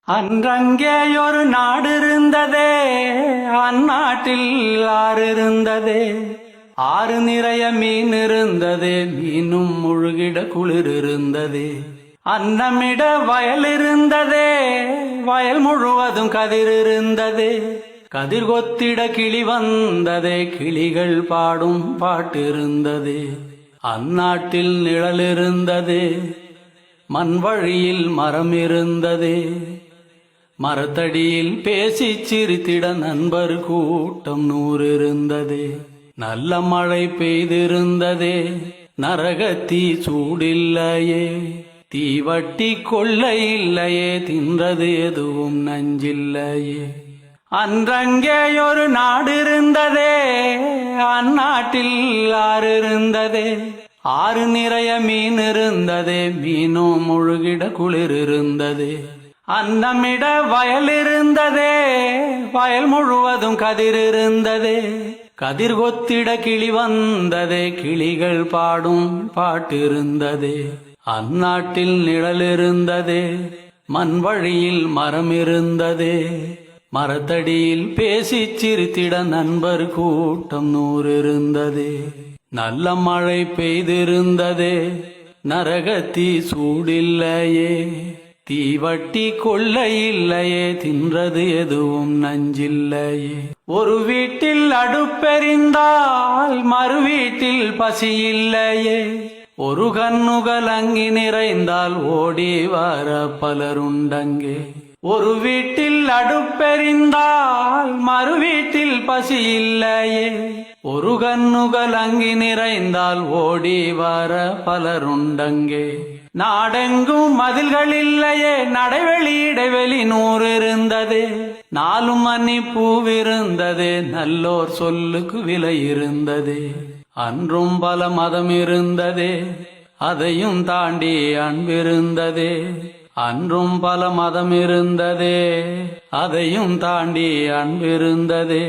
அன்றங்கேயொரு நாடு இருந்ததே, அந்நாட்டில் ஆறு இருந்ததே. ஆறு நிறைய மீன் இருந்ததே, மீனும் முழுகிட குளிர் இருந்ததே. அன்னமிட வயல் இருந்ததே, வயல் முழுவதும் கதிர் இருந்ததே. கதிர் கொத்திட கிளி வந்ததே, கிளிகள் பாடும் பாட்டு இருந்ததே. அந்நாட்டில் நிழல் இருந்ததே, மண் வழியில் மரம் இருந்ததே. மரத்தடியில் பேசி சிரித்திட நண்பர் கூட்டம் 100 இருந்ததே. நல்ல மழை பெய்திருந்ததே, நரகத்தீ சூடில்லையே. தீவட்டி கொள்ளை இல்லையே, தின்றது எதுவும் நஞ்சில்லையே. அன்றங்கேயொரு நாடு இருந்ததே, அந்நாட்டில் ஆறு இருந்ததே. ஆறு நிறைய மீன் இருந்ததே, மீனும் முழுகிட குளிர் இருந்ததே. அன்னமிட வயல் இருந்ததே, வயல் முழுவதும் கதிர் இருந்ததே. கதிர் கொத்திட கிளி வந்ததே, கிளிகள் பாடும் பாட்டு இருந்ததே. அந்நாட்டில் நிழல் இருந்ததே, மண் வழியில் மரம் இருந்ததே. மரத்தடியில் பேசி சிரித்திட நண்பர் கூட்டம் 100 இருந்ததே. நல்ல மழை பெய்திருந்ததே, நரகத்தீ சூடில்லையே. தீவட்டி கொள்ளை இல்லையே, தின்றது எதுவும் நஞ்சில்லையே. ஒரு வீட்டில் அடுப்பெறிந்தால் மறு வீட்டில் பசி இல்லையே. ஒரு கண்ணுகள் அங்கி நிறைந்தால் ஓடி வர பலருண்டங்கே. ஒரு வீட்டில் அடுப்பெறிந்தால் மறு வீட்டில் பசி இல்லையே. ஒரு கண்ணுகள் அங்கி நிறைந்தால் ஓடி வர பலருண்டங்கே. நாடெங்கும் மதில்கள் இல்லையே, நடைவெளி இடைவெளி 100 இருந்ததே. 4 மணி பூவிருந்ததே, நல்லோர் சொல்லுக்கு விலை இருந்ததே. அன்றும் பல மதம் இருந்ததே, அதையும் தாண்டி அன்பிருந்ததே. அன்றும் பல மதம் இருந்ததே, அதையும் தாண்டி அன்பிருந்ததே.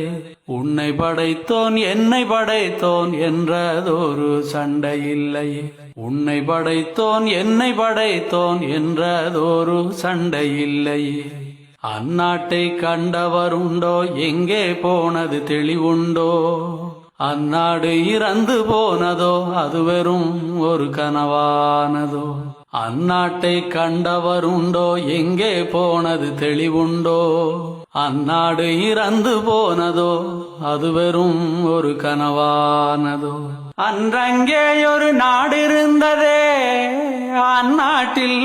உன்னை படைத்தோன் என்னை படைத்தோன் என்றதொரு சண்டை இல்லையே. உன்னை படைத்தோன் என்னை படைத்தோன் என்றதொரு சண்டை இல்லையே. அந்நாட்டை கண்டவருண்டோ, எங்கே போனது தெளிவுண்டோ. அந்நாடு இறந்து போனதோ, அது வெறும் ஒரு கனவானதோ. அந்நாட்டை கண்டவருண்டோ, எங்கே போனது தெளிவுண்டோ. அந்நாடு இறந்து போனதோ, அது வெறும் ஒரு கனவானதோ. அன்றங்கேயொரு நாடு இருந்ததே, அந்நாட்டில்